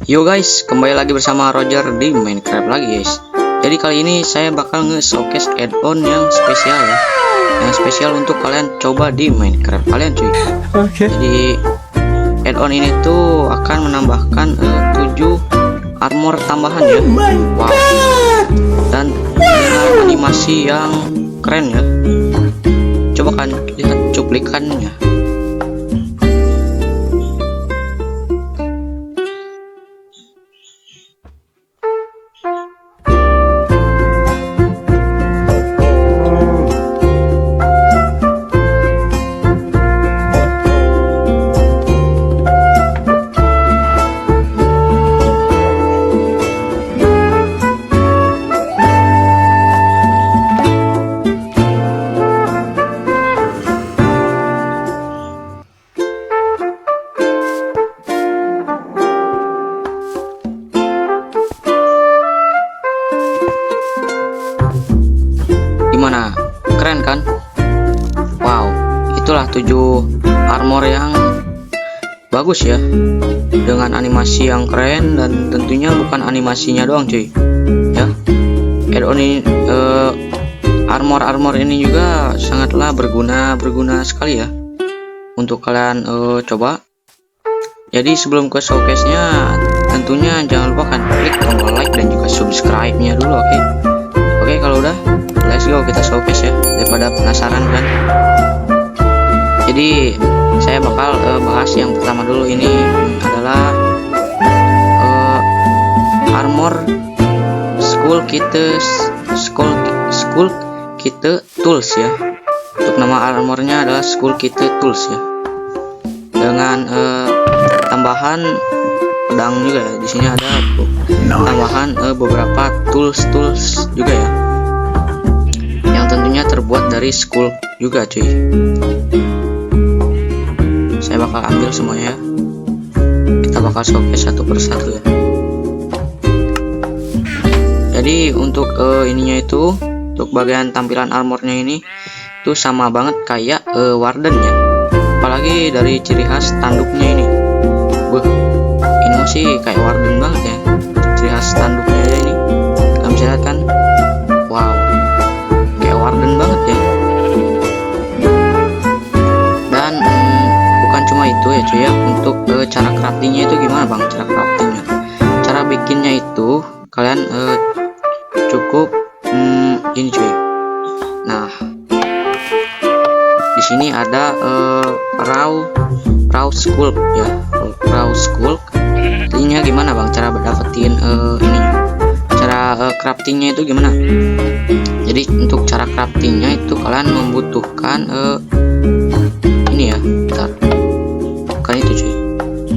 Yo guys, kembali lagi bersama Roger di Minecraft lagi guys. Jadi kali ini saya bakal nge-showcase add-on yang spesial ya. Yang spesial untuk kalian coba di Minecraft kalian cuy. Jadi add-on ini tuh akan menambahkan 7 armor tambahan ya. Wow. Dan dengan animasi yang keren ya. Coba kan lihat cuplikannya. Gimana? Keren kan? Wow, itulah 7 armor yang bagus ya, dengan animasi yang keren. Dan tentunya bukan animasinya doang cuy ya. Add-on ini armor ini juga sangatlah berguna sekali ya untuk kalian coba. Jadi sebelum ke showcase nya, tentunya jangan lupa kan klik tombol like dan juga subscribe nya dulu. Oke, kalau udah let's go kita showcase ya, daripada penasaran kan. Jadi saya bakal bahas yang pertama dulu. Ini adalah armor skull kit tools ya. Untuk nama armornya adalah skull kit tools ya, dengan tambahan pedang juga ya. Di sini ada tambahan beberapa tools juga ya, yang tentunya terbuat dari skull juga cuy. Saya bakal ambil semuanya ya. Kita bakal showcase satu persatu ya. Jadi untuk ininya itu, untuk bagian tampilan armornya ini tuh sama banget kayak warden ya. Apalagi dari ciri khas tanduknya ini. Ini masih kayak warden banget ya. Ciri khas tanduknya aja ini. Kalian bisa lihat kan? Wow, warden banget ya. Dan bukan cuma itu ya cuy ya. Untuk cara craftingnya itu gimana bang? Cara craftingnya, cara bikinnya itu kalian cukup ini cuy. Nah, di sini ada raw skull ya. Raw skull artinya gimana bang cara dapetin ininya, cara craftingnya itu gimana? Jadi untuk cara craftingnya itu kalian membutuhkan ini ya, bentar, bukan itu cuy,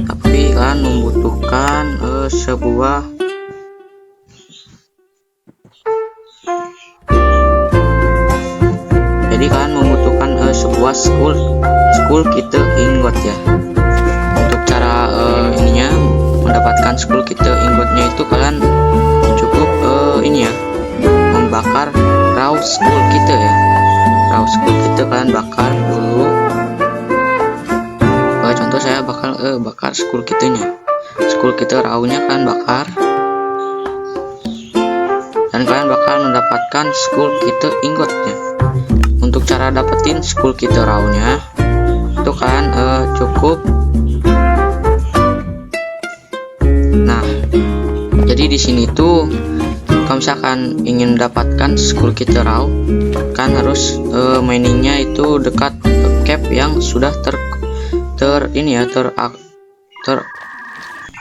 tapi kalian membutuhkan sebuah sebuah skull kit ingot ya. Untuk cara ininya mendapatkan skull kit ingotnya itu kalian cukup ini ya, membakar raw skull kit ya. Raw skull kit kalian bakar dulu. Contoh saya bakal bakar skull kitnya. Skull kit rawnya kalian bakar, dan kalian bakal mendapatkan skull kit ingotnya. Untuk cara dapetin skull kit rawnya itu kalian cukup. Nah, jadi di sini tuh kalau misalkan ingin mendapatkan skull kit raw, kan harus miningnya itu dekat cap yang sudah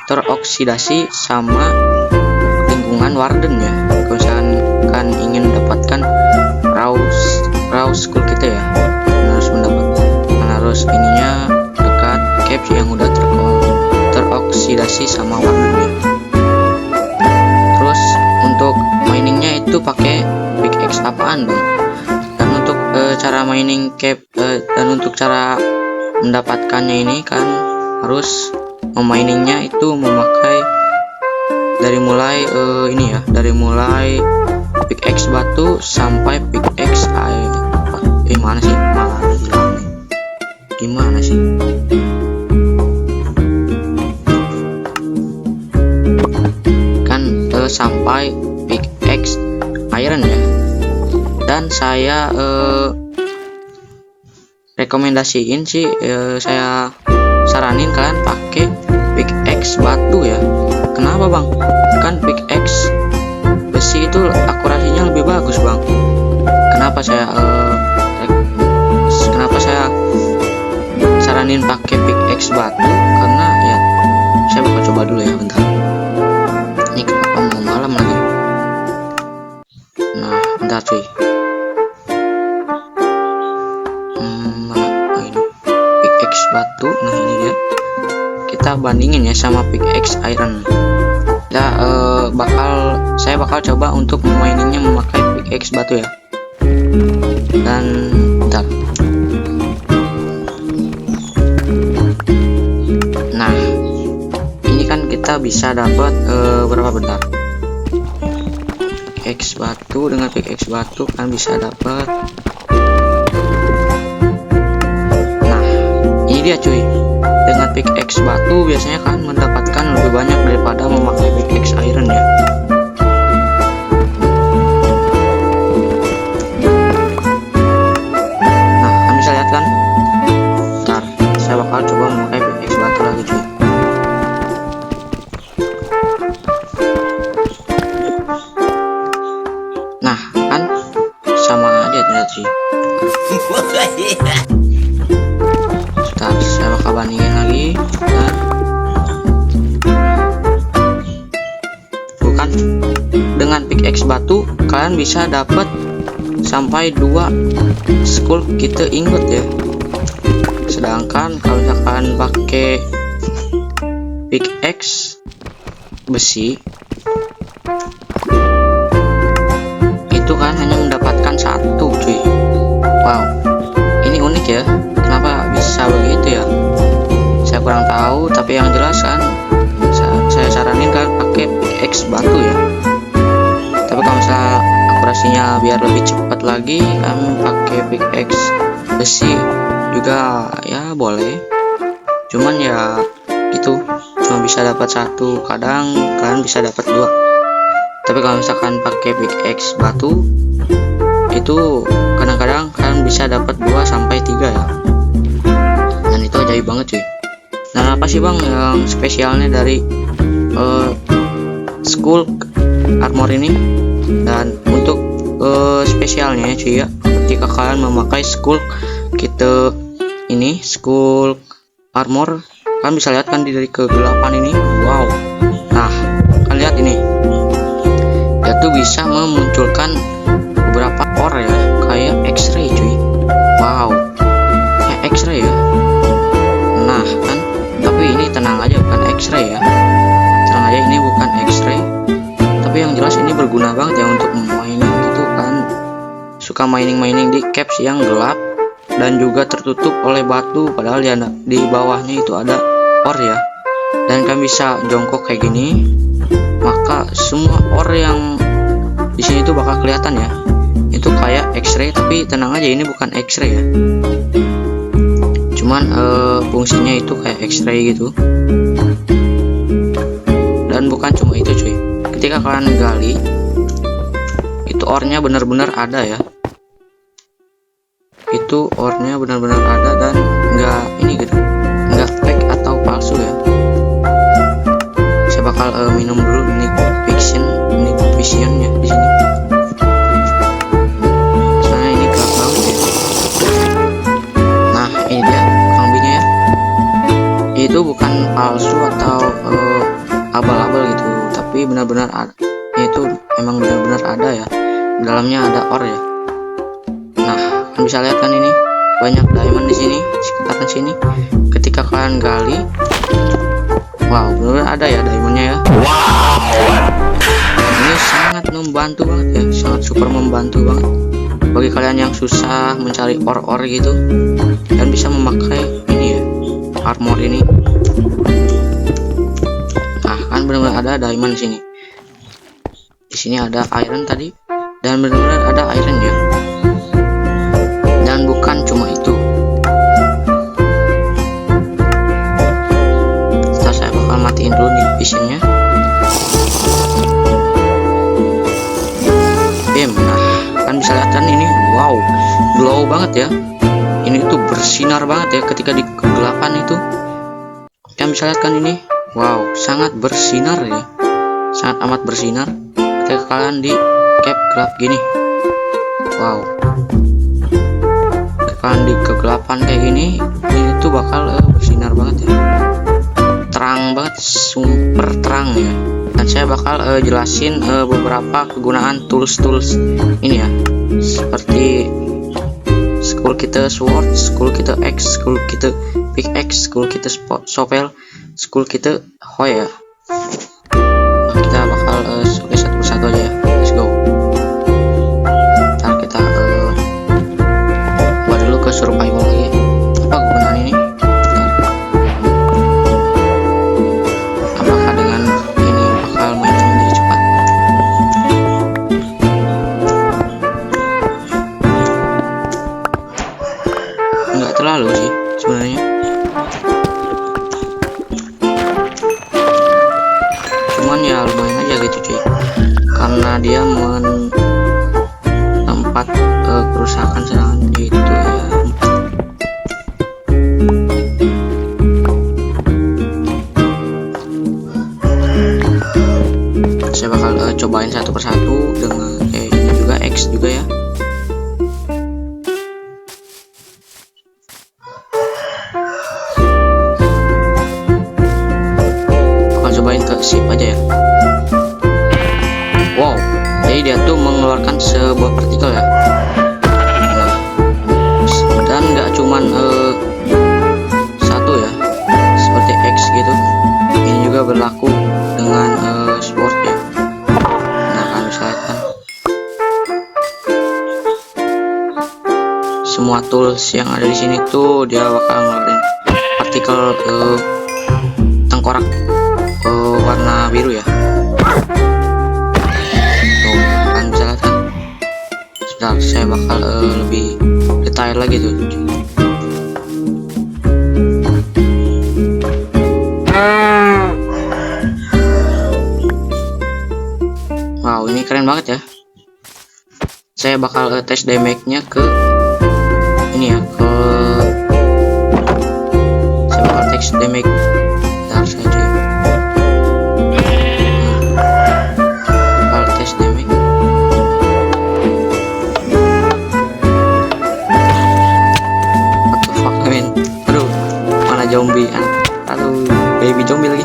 teroksidasi sama lingkungan warden ya. Kalau misalkan kan ingin mendapatkan raw skull kita ya, harus ininya dekat cap yang udah teroksidasi sama wardennya. Terus untuk miningnya itu pakai pickaxe apaan bang? Dan untuk cara mining cap dan untuk cara mendapatkannya ini kan harus meminingnya itu memakai dari mulai ini ya, dari mulai pickaxe batu sampai pickaxe air. Mana sih? Malah hilang nih. Gimana sih? sampai pickaxe iron ya. Dan saya rekomendasiin sih, saya saranin kalian pakai pickaxe batu ya. Kenapa bang? Kan pickaxe besi itu akurasinya lebih bagus bang. Kenapa saya saranin pakai pickaxe batu? Karena ya saya bakal coba dulu ya, bentar. Ini kenapa mau malam lagi? Nah bentar cuy. Mana ini pickaxe batu? Nah ini dia. Kita bandingin ya sama pickaxe iron. Ya saya bakal coba untuk maininnya memakai pickaxe batu ya. Dan bentar. Nah ini kan kita bisa dapat berapa, bentar. Pickaxe batu dengan pickaxe batu kan bisa dapat. Nah ini dia cuy, dengan pickaxe batu biasanya kan mendapatkan lebih banyak daripada memakai pickaxe iron ya. Nah kan bisa lihat kan. Ntar saya bakal coba memakai pickaxe batu lagi cuy. Nah kan sama aja ternyata sih. Ntar saya bakal bandingin lagi. Ntar. Bukan, dengan pickaxe batu kalian bisa dapat sampai 2 skull kita ingot ya. Sedangkan kalau misalkan pakai pickaxe besi itu kan hanya mendapatkan 1 cuy. Wow, ini unik ya. Kenapa bisa begitu ya? Saya kurang tahu, tapi yang jelas kan saya saranin kalian pakai pickaxe batu ya. Tapi kalau misalnya akurasinya biar lebih cepat lagi, kalian pakai pickaxe besi juga ya boleh. Cuman ya gitu, cuma bisa dapat 1, kadang kalian bisa dapat 2. Tapi kalau misalkan pakai pickaxe batu itu kadang-kadang kalian bisa dapat 2 sampai 3 ya. Dan itu ajaib banget cuy. Nah apa sih bang yang spesialnya dari skull armor ini? Dan untuk spesialnya cuy ya, ketika kalian memakai skull kita ini, skull armor, kalian bisa lihat kan dari kegelapan ini. Wow, nah kalian lihat ini, dia tuh bisa memunculkan beberapa ore ya, kayak X-ray cuy. Wow, kayak X-ray ya. Nah kan, tapi ini tenang aja bukan X-ray ya. Tenang aja, ini bukan X-ray. Tapi yang jelas ini berguna banget ya untuk mining gitu kan. Suka mining di caves yang gelap dan juga tertutup oleh batu, padahal di bawahnya itu ada ore ya. Dan kalian bisa jongkok kayak gini, maka semua ore yang di sini tuh bakal kelihatan ya. Itu kayak X-ray, tapi tenang aja ini bukan X-ray ya. Cuman fungsinya itu kayak X-ray gitu. Dan bukan cuma itu cuy. Ketika kalian gali, itu ore-nya benar-benar ada ya. Itu ore-nya benar-benar ada dan nggak ini gitu, nggak fake atau palsu ya. Saya bakal minum dulu Nick Vision-nya di sini. Soalnya ini gelap banget ya. Nah ini dia kambingnya ya. Itu bukan palsu atau abal-abal gitu, tapi benar-benar ada. Itu emang benar-benar ada ya. Dalamnya ada ore ya. Nah kalian bisa lihat kan ini banyak diamond di sini, sekitaran sini. Ketika kalian gali, wow benar-benar ada ya diamondnya ya. Ini sangat membantu banget ya, sangat super membantu banget bagi kalian yang susah mencari ore gitu, dan bisa memakai ini ya, armor ini. Nah kan benar-benar ada diamond di sini. Di sini ada iron tadi, dan benar-benar ada iron ya. Dan bukan cuma itu. Setelah saya bakal matiin dulu nih visionnya. Wow, glow banget ya. Ini tuh bersinar banget ya ketika di kegelapan itu. Kalian bisa lihat kan ini. Wow, sangat bersinar ya. Sangat amat bersinar ketika kalian di cave gelap gini. Wow. Ketika kalian di kegelapan kayak gini, ini tuh bakal bersinar banget ya. Terang banget, super terang ya. Dan saya bakal jelasin beberapa kegunaan tools ini ya, seperti school kita sword, school kita axe, school kita pickaxe, school kita shovel, school kita hoe ya. Nah, kita bakal satu persatu aja ya. Let's go. Ntar kita buat dulu ke survival lagi. Apa kegunaan ini? Apakah dengan ini bakal mainnya menjadi cepat? Enggak terlalu sih sebenarnya. Cuman ya lumayan aja gitu cuy, karena dia tempat kerusakan serangan itu ya. Saya bakal cobain satu persatu dengan ini juga X juga ya. Cobain ke sip aja ya. Wow, jadi dia tuh mengeluarkan sebuah partikel ya. Nah, dan nggak cuman satu ya, seperti X gitu. Ini juga berlaku dengan sword ya. Nah, kan bisa lihat kan, semua tools yang ada di sini tuh dia bakal ngeluarin partikel tengkorak warna biru ya. Tuh kan bisa lihat kan. Sebentar, saya bakal lebih detail lagi tuh. Wow, ini keren banget ya. Saya bakal tes damage-nya ke ini ya, ke saya bakal tes damage. Bentar saja. Zombie, aduh, baby zombie lagi.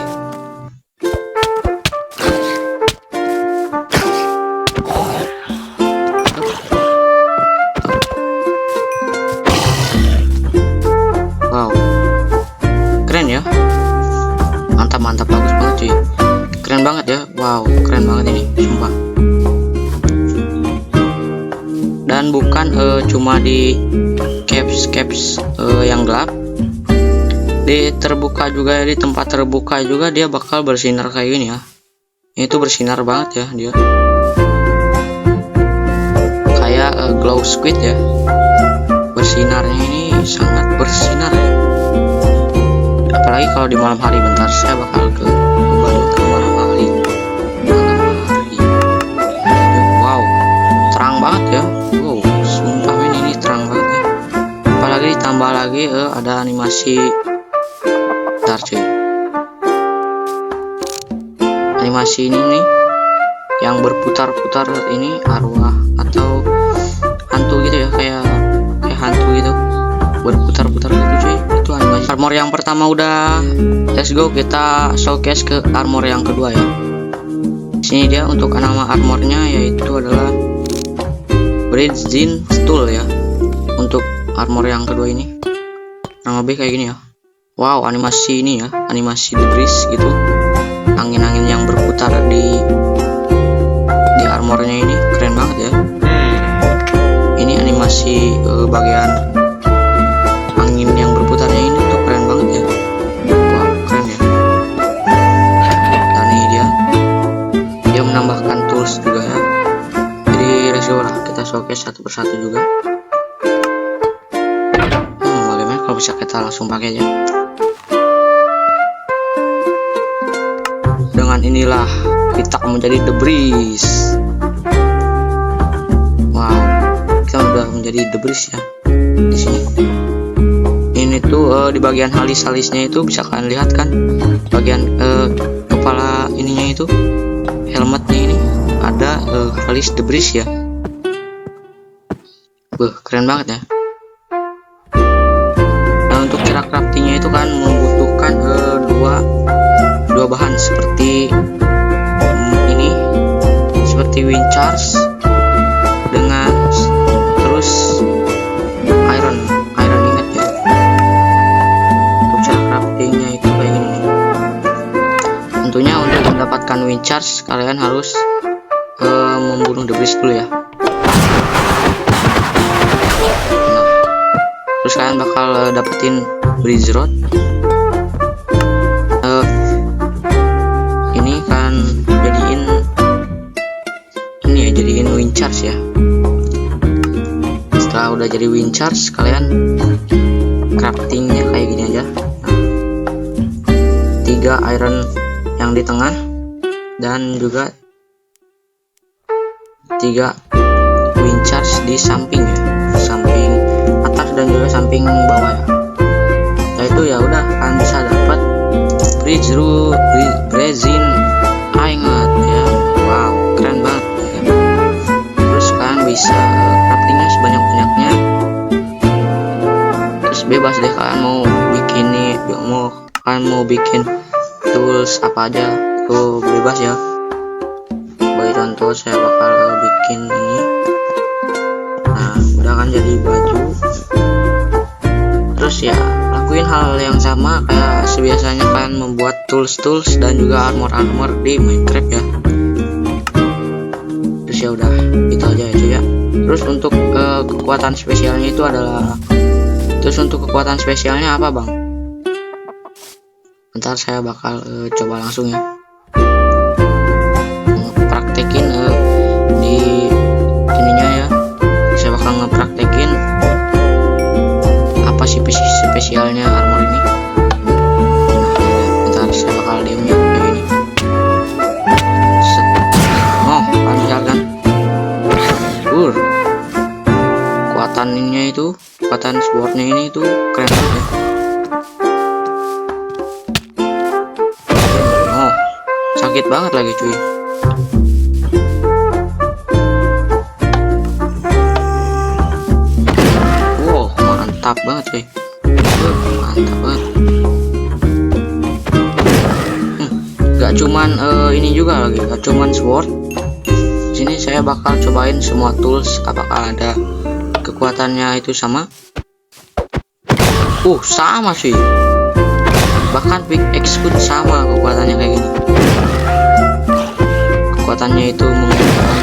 Wow, keren ya, mantap, bagus banget cuy, keren banget ya. Wow, keren banget ini, sumpah. Dan bukan cuma di caves yang gelap, di terbuka juga ya, di tempat terbuka juga dia bakal bersinar kayak gini ya. Ini tuh bersinar banget ya, dia kayak glow squid ya. Bersinarnya ini sangat bersinar ya, apalagi kalau di malam hari. Bentar, saya bakal kembali ke malam hari. Wow, terang banget ya. Wow, sumpah ini terang banget ya. Apalagi ditambah lagi ada animasi. Bentar cuy, animasi ini nih yang berputar-putar ini arwah atau hantu gitu ya, kayak hantu gitu berputar-putar gitu cuy. Itu animasi. Armor yang pertama udah, let's go, kita showcase ke armor yang kedua ya. Sini dia untuk nama armornya yaitu adalah Bridging Tool ya. Untuk armor yang kedua ini kurang lebih kayak gini ya. Wow, animasi ini ya, animasi The Breeze gitu, angin-angin yang berputar di armornya ini keren banget ya. Ini animasi bagian angin yang berputarnya ini tuh keren banget ya. Wow, keren ya. Dan ini dia menambahkan tools juga ya. Jadi let's go lah, kita showcase satu persatu juga. Bagaimana kalau bisa kita langsung pakai aja. Dengan inilah kita menjadi The Breeze. Wow, kita udah menjadi debris ya di sini. Ini tuh di bagian halis-halisnya itu bisa kalian lihat kan, bagian kepala ininya itu, helmetnya ini ada halis debris ya. Keren banget ya. Nah, untuk cara craftingnya itu kan membutuhkan dua bahan seperti ini, seperti winchars dengan terus iron ingat ya. Untuk cara craftingnya itu kayak gini nih. Tentunya untuk mendapatkan winchars kalian harus membunuh debris dulu ya. Terus kalian bakal dapetin bridge rod. Ini kan jadiin winchars ya. Setelah udah jadi winchars, kalian craftingnya kayak gini aja. 3 iron yang di tengah dan juga 3 winchars di samping ya, samping atas dan juga samping bawah ya. Nah itu ya udah kalian bisa dapat resin ingot ya. Wow, keren banget ya. Terus kalian bisa craftingnya sebanyak-banyaknya. Terus bebas deh kalian mau bikin bikin tools apa aja itu bebas ya. Bagi contoh saya bakal bikin ini. Nah udah kan jadi baju. Terus ya lakuin hal yang sama kayak sebiasanya kalian membuat tools dan juga armor di Minecraft ya. Terus ya udah itu aja ya cuy ya. Terus untuk kekuatan spesialnya itu adalah, untuk kekuatan spesialnya apa bang? Bentar saya bakal coba langsung ya, praktekin di ininya ya. Saya bakal ngepraktekin apa sih spesialnya armor ini. Bentar saya bakal diem ya kayak ini. Oh panjang kan. Kekuatan swordnya ini tuh keren banget ya. Oh sakit banget lagi cuy. Wow mantap banget cuy. Mantap banget. Gak cuman ini juga lagi, gak cuman sword. Sini saya bakal cobain semua tools, apakah ada kekuatannya itu sama. Sama sih, bahkan pickaxe pun sama kekuatannya kayak gini. Kekuatannya itu menggunakan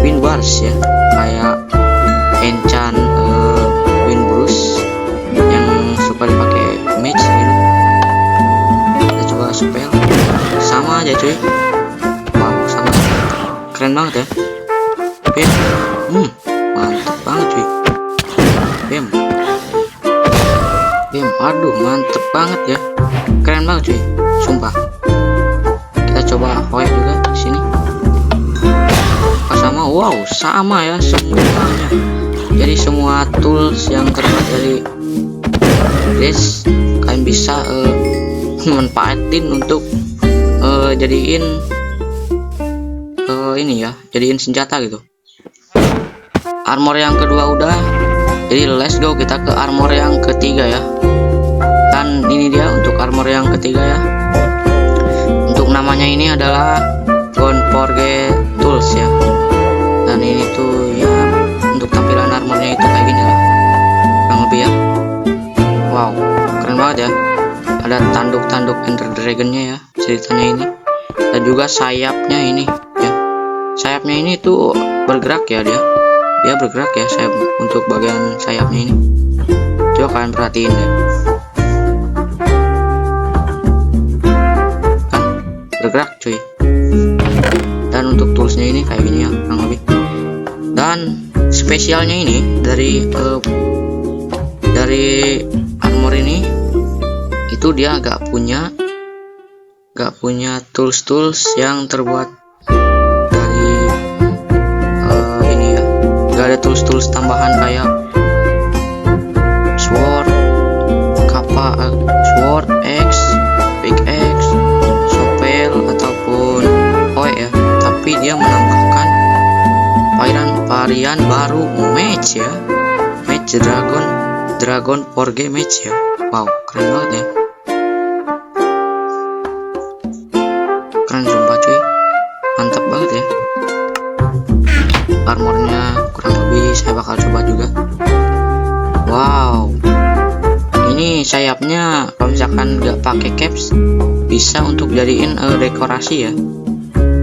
wind bars ya, kayak enchant wind brush yang suka dipakai mage gitu. Kita coba spell, sama aja cuy. Wow sama, keren banget ya. Mantap banget cuy. Aduh mantep banget ya, keren banget cuy, sumpah. Kita coba hoek juga di sini. Sama, wow sama ya semuanya. Jadi semua tools yang terbuat dari this kalian bisa manfaatin untuk jadiin ini ya, jadiin senjata gitu. Armor yang kedua udah, jadi let's go kita ke armor yang ketiga ya. Dan ini dia untuk armor yang ketiga ya. Untuk namanya ini adalah Gunforge Tools ya. Dan ini tuh ya untuk tampilan armornya itu kayak gini lah, kurang lebih ya. Wow keren banget ya. Ada tanduk Ender Dragonnya ya ceritanya ini. Dan juga sayapnya ini ya. Sayapnya ini tuh bergerak ya, dia bergerak ya sayap, untuk bagian sayapnya ini. Coba kalian perhatiin deh, kan bergerak cuy. Dan untuk toolsnya ini kayak gini ya kurang lebih. Dan spesialnya ini dari armor ini itu dia gak punya tools yang terbuat dari ini ya, gak ada tools tambahan tambahan kayak sword, sword X, pickaxe, shovel ataupun ya, tapi dia menambahkan varian baru match ya, match dragon forge match ya. Wow, keren banget ya, keren sumpah cuy, mantap banget ya. Armornya kurang lebih saya bakal coba juga. Wow, ini sayapnya kalau misalkan nggak pakai caps bisa untuk jadiin dekorasi ya.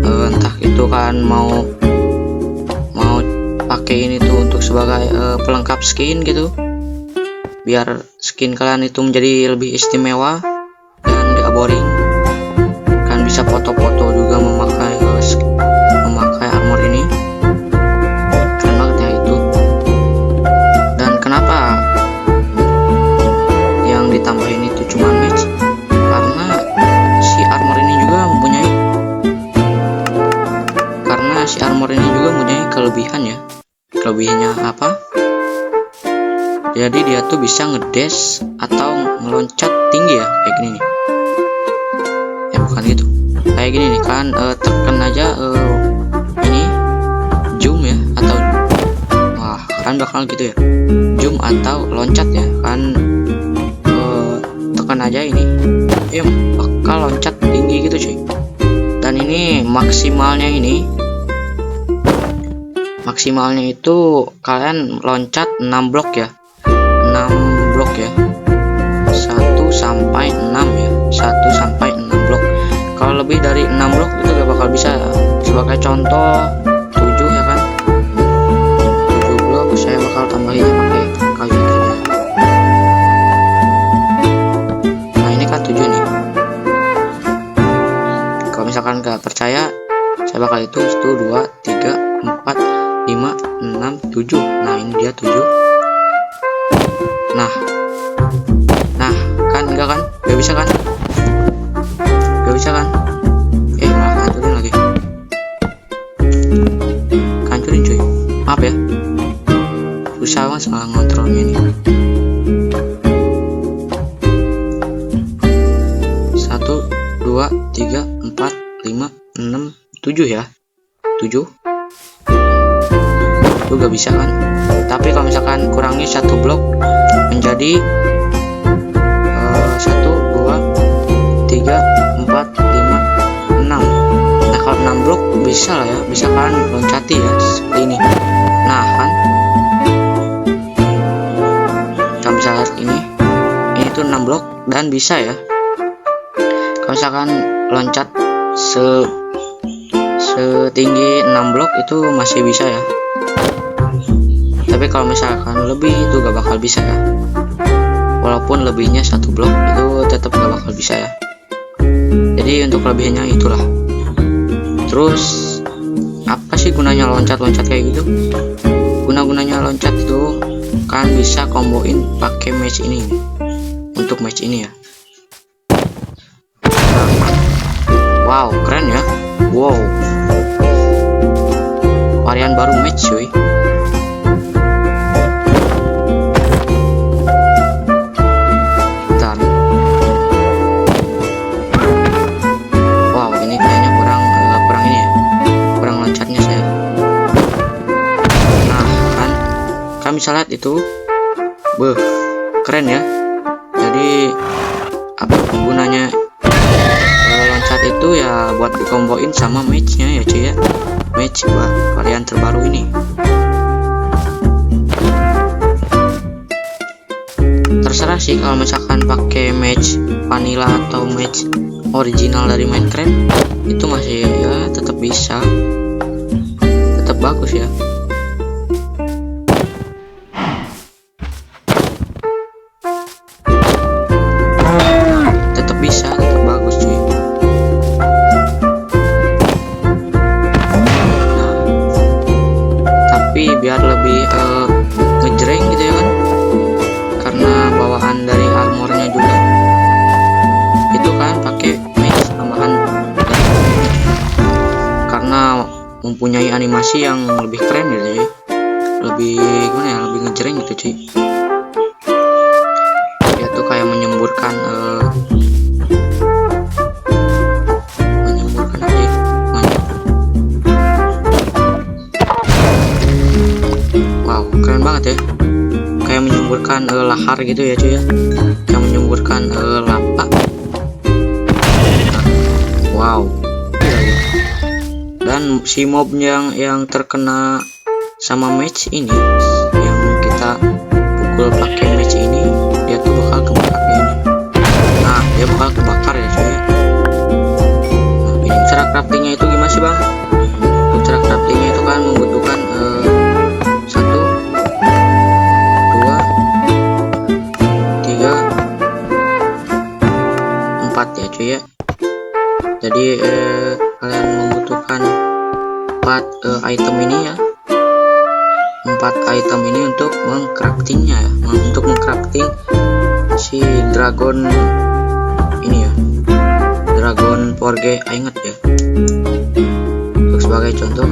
Entah itu kan mau pakai ini tuh untuk sebagai pelengkap skin gitu, biar skin kalian itu menjadi lebih istimewa dan gak boring. Kan bisa foto-foto juga memakai armor ini, keren banget ya itu. Dan kenapa yang ditambahin itu cuma match? Karena si armor ini juga mempunyai kelebihan ya. Kelebihannya apa? Jadi dia tuh bisa ngedash atau ngeloncat tinggi ya, kayak gini nih. Ya bukan gitu, kayak gini nih kan, tekan aja ini zoom ya, atau wah kan bakal gitu ya, zoom atau loncat ya kan, tekan aja ini bakal loncat tinggi gitu cuy. Dan ini maksimalnya itu kalian loncat 6 blok ya, 6 blok ya, 1 sampai 6 ya, 1 sampai 6 blok. Kalau lebih dari 6 blok itu gak bakal bisa ya. Sebagai contoh 7 ya kan, 7 blok saya bakal tambahinnya pakai kayu gini. Nah ini kan 7 nih. Kalau misalkan gak percaya, saya bakal itu 1, 2, 3, 4, 5, 6, 7. Nah ini dia 7. Nah kan enggak kan, gak bisa kan, malah hancurin lagi, hancurin cuy, maaf ya, susah banget soal ngontrolnya ini. 1, 2, 3, 4, 5, 6, 7 ya, 7 itu gak bisa kan. Tapi kalau misalkan kurangi 1 blok menjadi 1, 2, 3, 4, 5, 6. Nah kalau 6 blok bisa lah ya, bisa kan loncati ya seperti ini. Nah kan kalau bisa lihat ini tuh 6 blok dan bisa ya. Kalau misalkan loncat setinggi 6 blok itu masih bisa ya. Tapi kalau misalkan lebih itu gak bakal bisa ya. Walaupun lebihnya 1 blok itu tetap gak bakal bisa ya. Jadi untuk kelebihannya itulah. Terus apa sih gunanya loncat-loncat kayak gitu? Gunanya loncat itu kan bisa komboin pakai match ini. Untuk match ini ya. Wow, keren ya. Wow. Varian baru match cuy. Bisa lihat itu, keren ya. Jadi apa gunanya loncat itu ya, buat dikomboin sama matchnya ya cuy ya, match varian terbaru ini. Terserah sih kalau misalkan pakai match vanilla atau match original dari Minecraft itu masih ya tetap bisa, tetap bagus ya. Biar lebih ngejreng gitu ya kan, karena bawaan dari armornya juga itu kan pakai match tambahan, karena mempunyai animasi yang lebih keren gitu ya. lebih gimana ya, lebih ngejreng gitu cuy. Dia tuh kayak menyemburkan aja banyak. Wow, keren banget ya, kayak menyemburkan lahar gitu ya cuy ya, kayak menyemburkan lava. Wow, dan si mob yang terkena sama match ini, yang kita pukul pakai match ini, dia tuh bakal kebakar ini. Nah, dia bakal kebakar ya cuy. Nah, ini cara craftingnya itu gimana sih bang? Untuk cara craftingnya itu kan membutuhkan 1, 2, 3, 4 ya cuy ya. Jadi kalian membutuhkan 4 item ini ya, 4 item ini untuk mengcraftingnya ya, untuk mengcrafting si dragon ini ya, dragon forge inget ya. Untuk sebagai contoh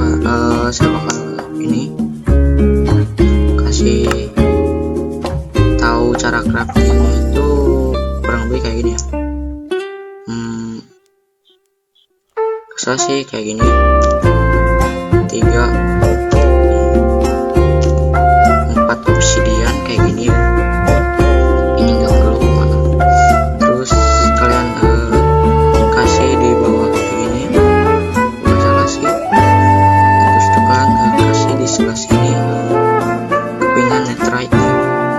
saya bakal ini kasih tahu cara craftingnya itu kurang lebih kayak gini ya. Bisa sih kayak gini, 3, 4 obsidian kayak gini ya. Ini nggak perlu mana. Terus kalian kasih di bawah kayak gini, nggak salah sih. Terus itu kan kasih di sebelah sini kepingan netherite,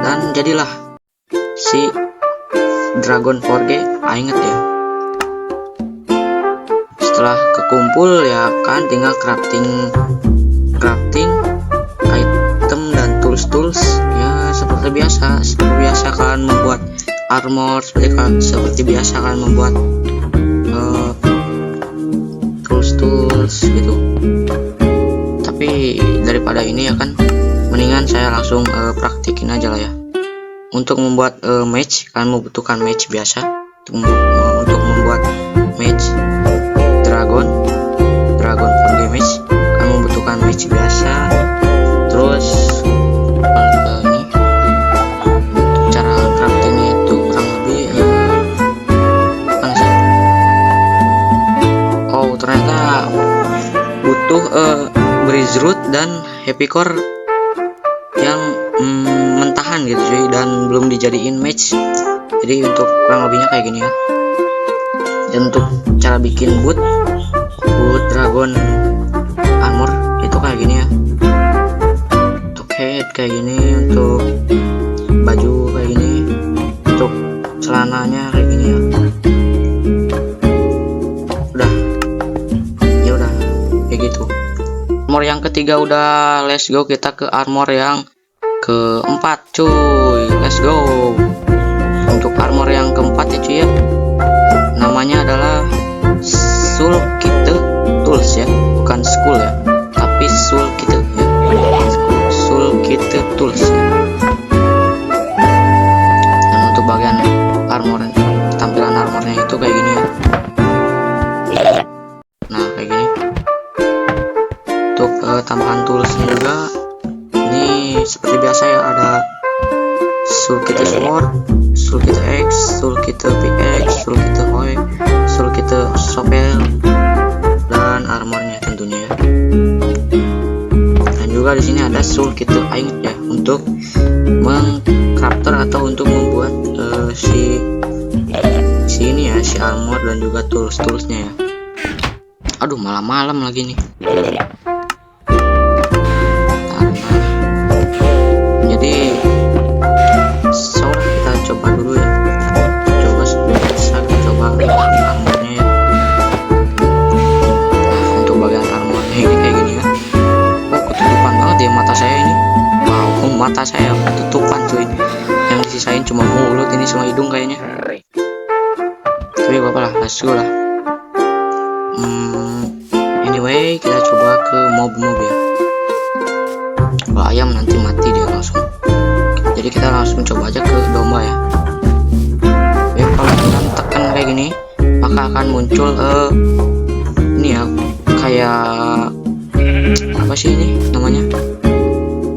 dan jadilah si dragon forge inget ya. Setelah kekumpul ya kan, tinggal crafting item dan tools ya, seperti biasa kalian membuat armor, seperti biasa kalian membuat tools gitu. Tapi daripada ini ya kan, mendingan saya langsung praktikin aja lah ya. Untuk membuat match, kalian membutuhkan match biasa. Untuk membuat match dragon forge match, kalian membutuhkan match biasa. Terus ini cara craftingnya itu kurang lebih mana sih? Oh, ternyata butuh breeze root dan happy core yang mentahan gitu cuy, dan belum dijadiin match. Jadi untuk kurang lebihnya kayak gini ya. Dan untuk cara bikin boot dragon armor itu kayak gini ya. Untuk head kayak gini, untuk baju kayak gini, untuk celananya kayak gini ya. Udah kayak gitu. Armor yang ketiga udah, let's go kita ke armor yang keempat cuy, let's go. Untuk armor yang keempat ya cuy ya, namanya adalah Soul Kit Tools ya, bukan school ya, tapi Soul Kit ya, Soul Kit Tools ya. Dan untuk bagian armor, tampilan armornya itu kayak gini ya. Nah kayak gini. Untuk tambahan toolsnya juga ini seperti biasa ya, ada Soul Kit Sword, Soul Kit X, Soul Kit Pickaxe, Soul Kit Hoe, Soul Kit Shovel, dan armornya tentunya ya. Dan juga di sini ada Soul Kit inget ya, untuk mengcrafter atau untuk membuat si ini ya, si armor dan juga toolsnya ya. Aduh, malam-malam lagi nih. Jadi kita coba dulu ya, coba armornya ya. Nah, untuk bagian armornya ini kayak gini ya. Oh, ketutupan banget ya mata saya ini. Wow, mata saya ketutupan cuy, yang disisain cuma mulut ini sama hidung kayaknya. Tapi gak apa-apa lah, let's go lah. Anyway, kita coba ke mob ya. Kalau ayam nanti mati dia langsung. Jadi kita langsung coba aja ke domba ya. Oke, kalau kalian tekan kayak gini, maka akan muncul ini ya, kayak apa sih ini namanya,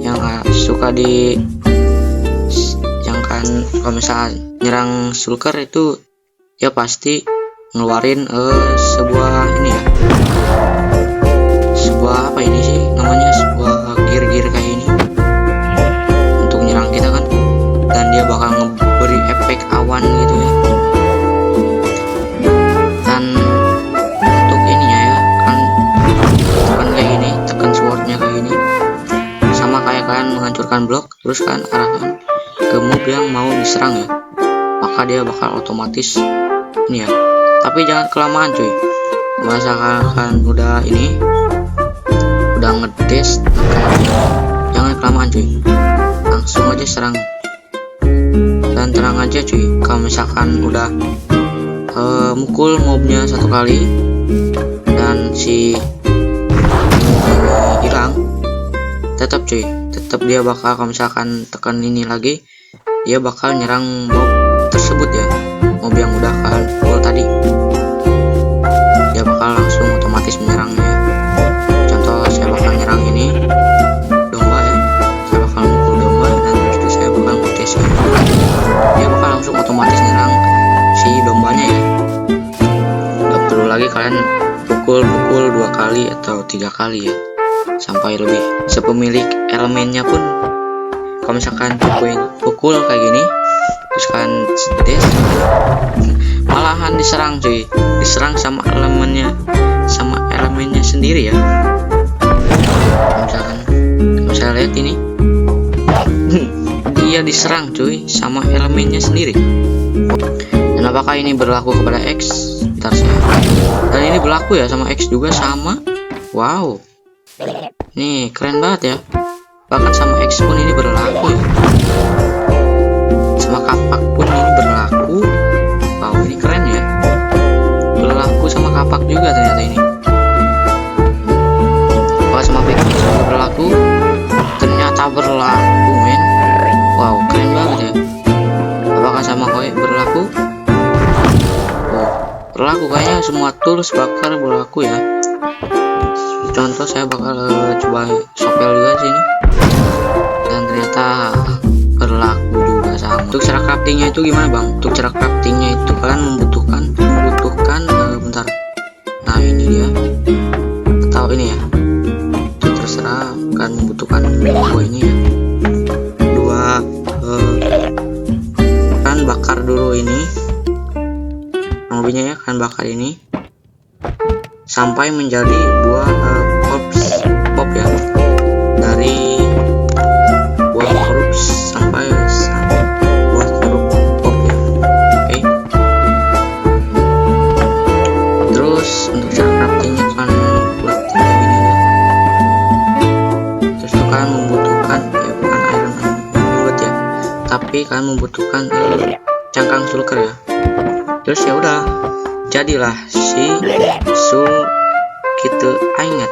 yang tadi yang kan kalau misalnya nyerang shulker itu ya pasti ngeluarin sebuah ini ya, sebuah apa ini sih namanya, sebuah gear kayak ini untuk nyerang kita kan, dan dia bakal ngeberi efek awan gitu ya. Dan untuk ininya ya kan tekan kayak gini, tekan swordnya kayak gini, sama kayak kalian menghancurkan blok terus kan arahkan ke mob yang mau diserang ya, maka dia bakal otomatis ini ya. Tapi jangan kelamaan cuy, misalkan udah ini udah ngedes, jangan kelamaan cuy, langsung aja serang dan tenang aja cuy. Kalau misalkan udah mukul mobnya satu kali dan si hilang, tetap cuy, tetap dia bakal, kalau misalkan tekan ini lagi, dia bakal nyerang mob tersebut ya, mob yang udah kalian pukul tadi, dia bakal langsung otomatis menyerangnya ya. Contoh saya bakal nyerang ini domba ya, saya bakal mukul domba dan terus itu saya bakal ngedes ya, dia bakal langsung otomatis nyerang si dombanya ya. Gak perlu lagi kalian pukul 2 kali atau 3 kali ya, sampai lebih. Sepemilik elemennya pun kalau misalkan pukul kayak gini terus kalian des, malahan diserang cuy, diserang sama elemennya sendiri ya. Misalkan saya lihat ini dia diserang cuy sama elemennya sendiri. Dan apakah ini berlaku kepada X? Bentar saya. Dan ini berlaku ya sama X juga sama. Wow, nih keren banget ya, bahkan sama X pun ini berlaku ya, sama kapak pun ini berlaku. Wow, ini keren ya, berlaku sama kapak juga ternyata ini. Apakah sama back juga berlaku? Ternyata berlaku men. Wow, keren banget ya. Apakah sama koi berlaku? Oh, berlaku kayaknya semua tools bakar berlaku ya. Contoh saya bakal coba sopel juga sini, dan ternyata berlaku juga sama. Untuk cara craftingnya itu gimana bang? Untuk cara craftingnya itu kalian membutuhkan bentar. Nah ini dia, atau ini ya, itu terserah kalian membutuhkan dua ini ya, kan bakar dulu ini mobilnya ya, kan bakar ini sampai menjadi buah pop ya, dari buah korupsi sampai buah pop ya. Oke. Terus untuk cara craftingnya kan buat kayak gini ya. Terus itu kalian membutuhkan bukan iron buat ya, tapi kalian membutuhkan cangkang shulker ya. Terus ya udah, jadilah si sul kita ingat.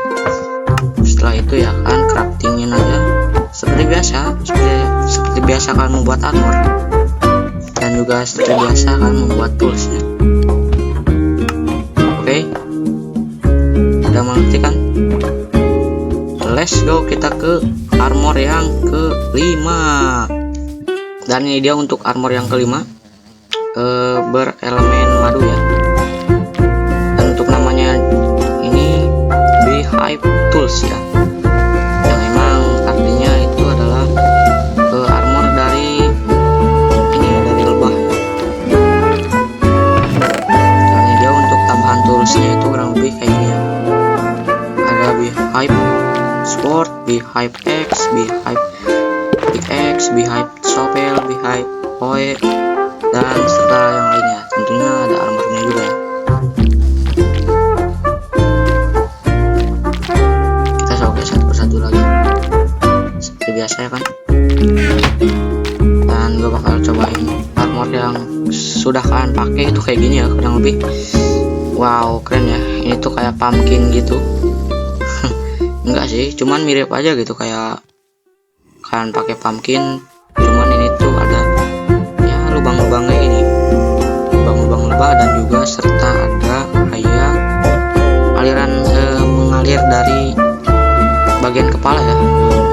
Setelah itu ya kan craftingin aja seperti biasa kalian membuat armor, dan juga seperti biasa kalian membuat tools ya. Oke, udah mengerti kan? Let's go, kita ke armor yang kelima. Dan ini dia untuk armor yang kelima, berelemen madu ya. Dan untuk namanya ini Beehive Tools ya, yang emang artinya itu adalah armor dari ini ya, dari lebah. Dan ini dia untuk tambahan toolsnya itu kurang lebih kayak gini ya. Ada Beehive Sword, Beehive X, Beehive PX, Beehive Sopel, Beehive Poe, dan serta yang lainnya. Tentunya ada armornya juga ya. Kita coba satu persatu lagi seperti biasa ya kan. Dan gue bakal cobain armor yang sudah kalian pakai itu kayak gini ya, kurang lebih. Wow, keren ya. Ini tuh kayak pumpkin gitu. Enggak sih, cuman mirip aja gitu kayak kalian pakai pumpkin, cuman ini tuh ada ya lubang-lubangnya ini, lubang-lubang lebah, dan juga serta ada kayak aliran mengalir dari bagian kepala ya,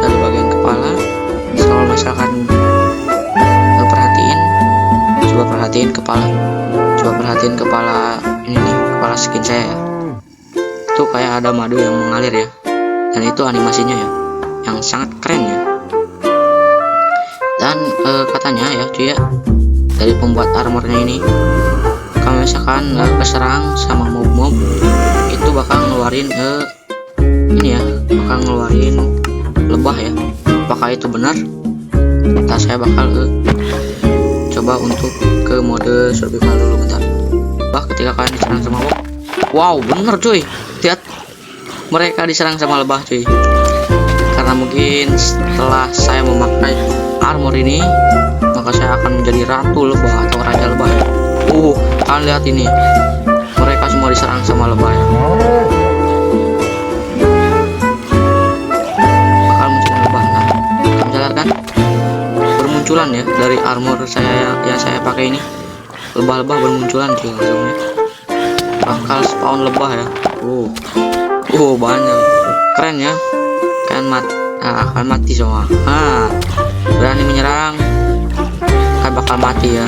dari bagian kepala selalu perhatiin kepala. Coba perhatiin kepala ini nih, kepala skin saya ya. Itu kayak ada madu yang mengalir ya. Dan itu animasinya ya, yang sangat keren ya. Dan katanya ya cuy ya, dari pembuat armornya ini, kalau misalkan keserang sama mob-mob itu bakal ngeluarin ini ya, bakal ngeluarin lebah ya. Apakah itu benar? Nah, saya bakal coba untuk ke mode survival dulu bentar. Ketika kalian diserang sama mob, wow bener cuy, lihat mereka diserang sama lebah cuy. Karena mungkin setelah saya memakai armor ini, maka saya akan menjadi ratu lebah atau raja lebah ya. Kalian lihat ini, mereka semua diserang sama lebah ya. Bakal muncul lebah. Nah, kalian bisa lihat kan, bermunculan ya dari armor saya yang saya pakai ini. Lebah-lebah bermunculan cuy langsung ya. Bakal spawn lebah ya. Banyak, keren ya. Akan mati semua. Berani menyerang, kan bakal mati ya.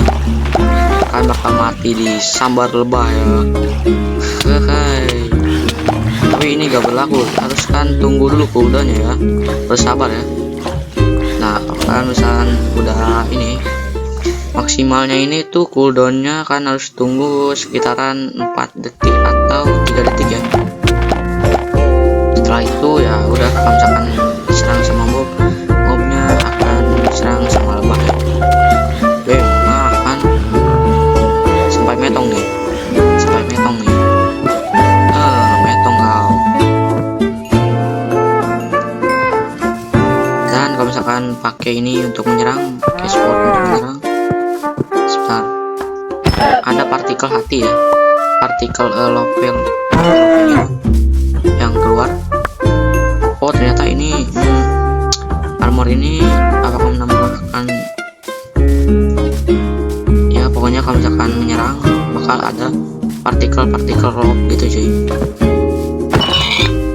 Kan bakal mati di sambar lebah ya. Tapi ini gak berlaku, harus kan tunggu dulu cooldownnya ya, bersabar ya. Nah kalau misalkan udah ini maksimalnya ini tuh cooldownnya kan harus tunggu sekitaran 4 detik atau 3 detik ya. Setelah itu ya udah, kalau misalkan diserang sama mobnya akan diserang sama lebah ya. Kan sampai metong nih, metong kau. Dan kalau misalkan pakai ini untuk menyerang, pakai sport untuk menyerang, sebentar, ada partikel hati ya, partikel level yang keluar. Ternyata ini armor ini apakah menambahkan ya, pokoknya kalau misalkan menyerang bakal ada partikel lob gitu cuy.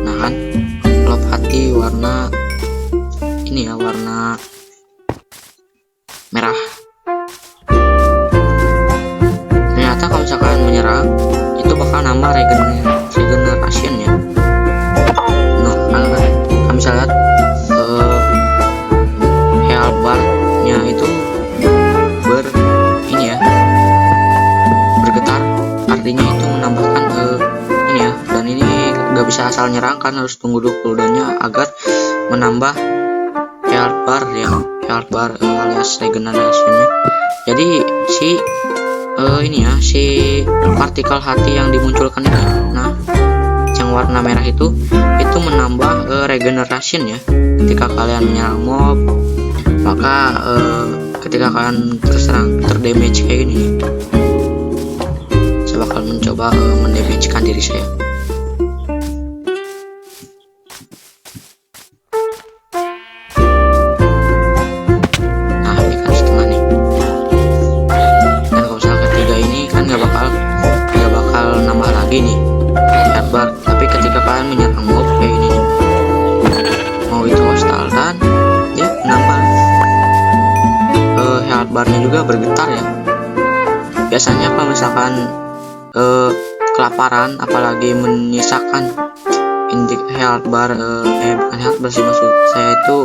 Nah kan, lob hati warna ini ya, warna merah. Ternyata kalau misalkan menyerang itu bakal nambah regeneration ya. Bisa lihat health bar-nya itu bergetar, artinya itu menambahkan ini ya. Dan ini gak bisa asal nyerang, kan harus tunggu dulu cooldownnya agar menambah health bar ya, health bar alias regeneration-nya. Jadi si ini ya, si partikel hati yang dimunculkan ini, nah yang warna merah itu menambah regeneration ya. Ketika kalian menyerang mob, maka ketika kalian terdamage kayak gini, saya bakal mencoba mendamagekan diri saya. Nah ini kan setengah nih. Dan kalau misalnya ketiga ini kan nggak bakal nambah lagi nih bar. Tapi ketika kalian menyerang mob kayak ini nih, mau itu hostile, dan ya nambah health barnya juga bergetar ya. Biasanya kalau misalkan kelaparan, apalagi menyisakan health bar, bukan health bar sih, maksud saya itu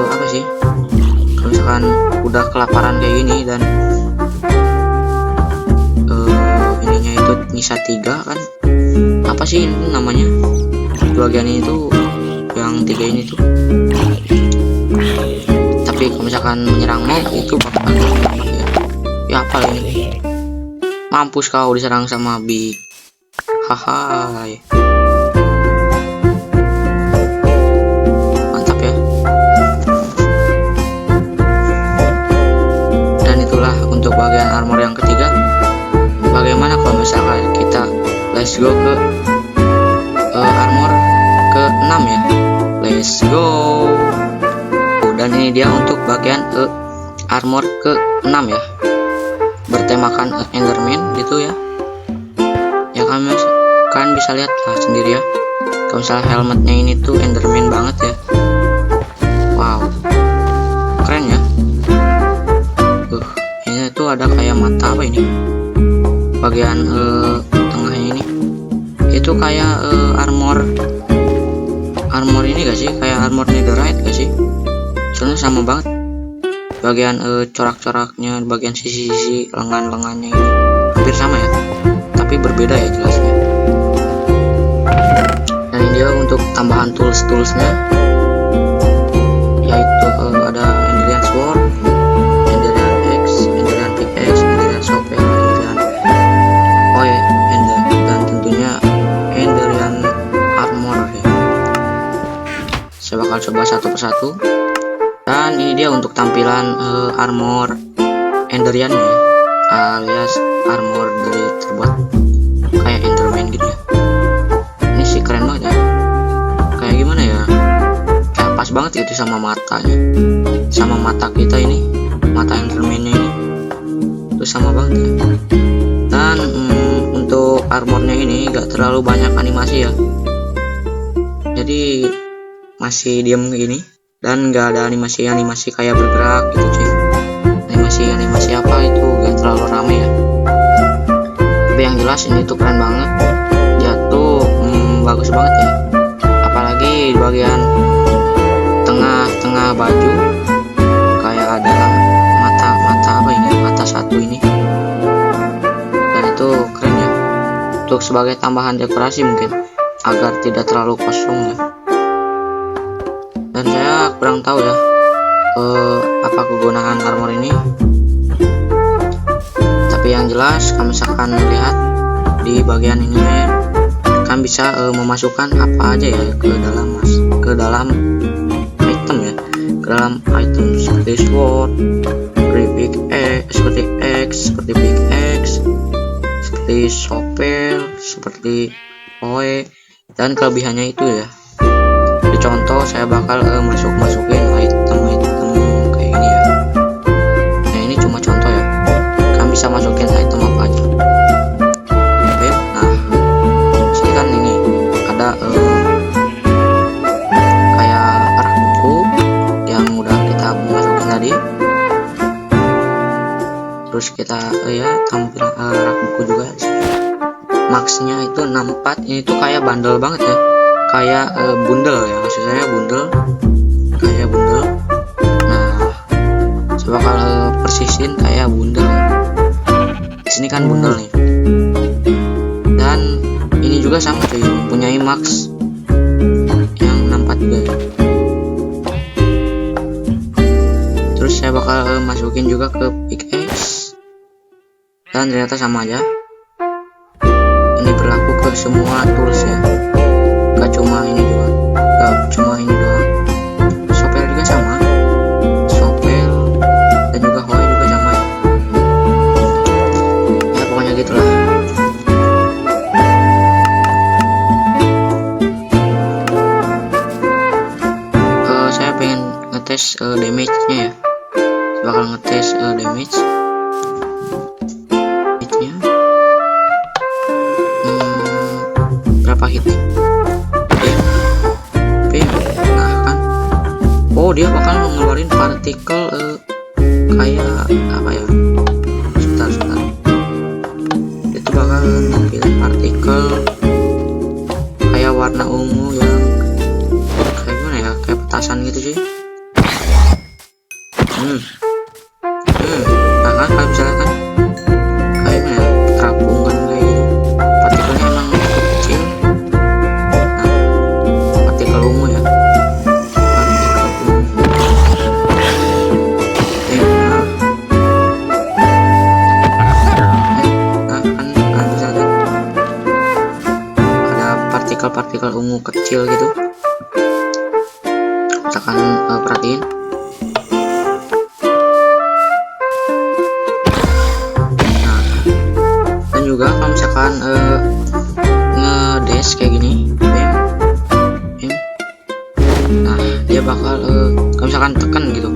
apa sih, kalau misalkan udah kelaparan kayak gini dan ininya itu nyisa 3 kan, apa sih ini namanya, bagian ini tuh yang 3 ini tuh. Tapi kalau misalkan menyerang mob itu bakal ya apa ini, mampus kau diserang sama big. Hahai, mantap ya. Dan itulah untuk bagian armor yang ketiga. Bagaimana kalau misalkan kita let's go ke armor ke-6 ya. Let's go. Dan ini dia untuk bagian armor ke-6 ya, bertemakan Enderman gitu ya. Ya kalian bisa lihat lah sendiri ya, kalau misalnya helmetnya ini tuh Enderman banget ya. Wow, keren ya. Ini tuh ada kayak kayak armor netherite gak sih? Soalnya sama banget bagian corak-coraknya, bagian sisi-sisi lengan-lengannya ini hampir sama ya, tapi berbeda ya jelasnya. Dan ini dia untuk tambahan tools-toolsnya, yaitu ada Enderian Sword, Enderian Axe, Enderian Pickaxe, Enderian Shovel, Enderian dan tentunya Enderian Armor ya. Saya bakal coba satu persatu. Dan ini dia untuk tampilan armor Enderian ya, alias armor dari terbuat kayak Enderman gitu ya. Ini sih keren banget ya, kayak gimana ya, kayak pas banget gitu sama matanya, sama mata kita ini, mata Enderman-nya ini tuh sama banget ya. Dan untuk armornya ini gak terlalu banyak animasi ya, jadi masih diam gini. Dan nggak ada animasi kayak bergerak gitu cuy. Animasi apa itu gak terlalu rame ya, tapi yang jelas ini tuh keren banget. Dia tuh bagus banget ya, apalagi di bagian tengah baju kayak ada mata apa ini, mata satu ini, dan itu keren ya, untuk sebagai tambahan dekorasi mungkin agar tidak terlalu kosong ya. Dan saya kurang tahu ya apa kegunaan armor ini, tapi yang jelas kalau misalkan lihat di bagian ini ya, kan bisa memasukkan apa aja ya ke dalam item ya, ke dalam item seperti sword, seperti axe, seperti pickaxe, seperti shovel, seperti hoe, dan kelebihannya itu ya. Contoh saya bakal masukin item kayak gini ya. Nah ini cuma contoh ya, kan bisa masukin item apa aja. Oke, nah sini kan ini ada kayak rak buku yang udah kita masukin tadi. Terus kita ya tampil rak buku juga di sini. Maxnya itu 64, ini tuh kayak bandel banget ya, kayak bundel ya, maksud saya bundel, kayak bundel. Nah saya bakal persisin kayak bundel ya. Di sini kan bundel nih, dan ini juga sama cuy, mempunyai max yang 64 juga ya. Terus saya bakal masukin juga ke pickaxe, dan ternyata sama aja. Ini berlaku ke semua tools ya, gak cuma ini doang, shovel juga sama, shovel dan juga hoe juga sama ya, pokoknya gitulah. Saya pengen ngetes damage-nya ya, saya bakal ngetes damage-nya berapa hit nih. Nah kan, oh dia bakal ngeluarin partikel kayak apa ya, sebentar itu bakal nampilin partikel kayak warna ungu yang kayak gimana ya, kayak petasan gitu sih. Nah kan kalau misalnya kan kayak gimana ya, terapungan kayak gitu, partikelnya emang kecil. Partikel ungu ya, partikel ungu kecil gitu, misalkan perhatiin. Nah dan juga kalau misalkan ngedes kayak gini, nah dia bakal kalau misalkan tekan gitu,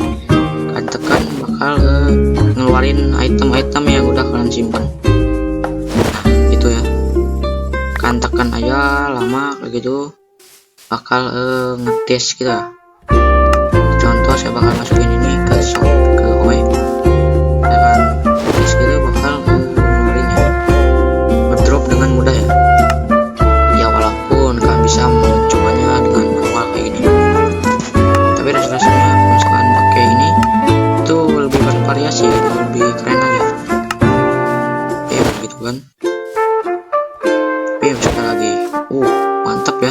kan tekan bakal ngeluarin item-item yang udah kalian simpan. Nah gitu ya, kan tekan aja lama kayak gitu bakal ngetes gitu ya. Contoh saya bakal masukin ini ke hoe, ya kan ngetes gitu bakal ngeluarin ya, ngedrop dengan mudah ya. Ya walaupun kalian bisa mencobanya dengan awal kayak gini, Bam sekali lagi. Mantap ya.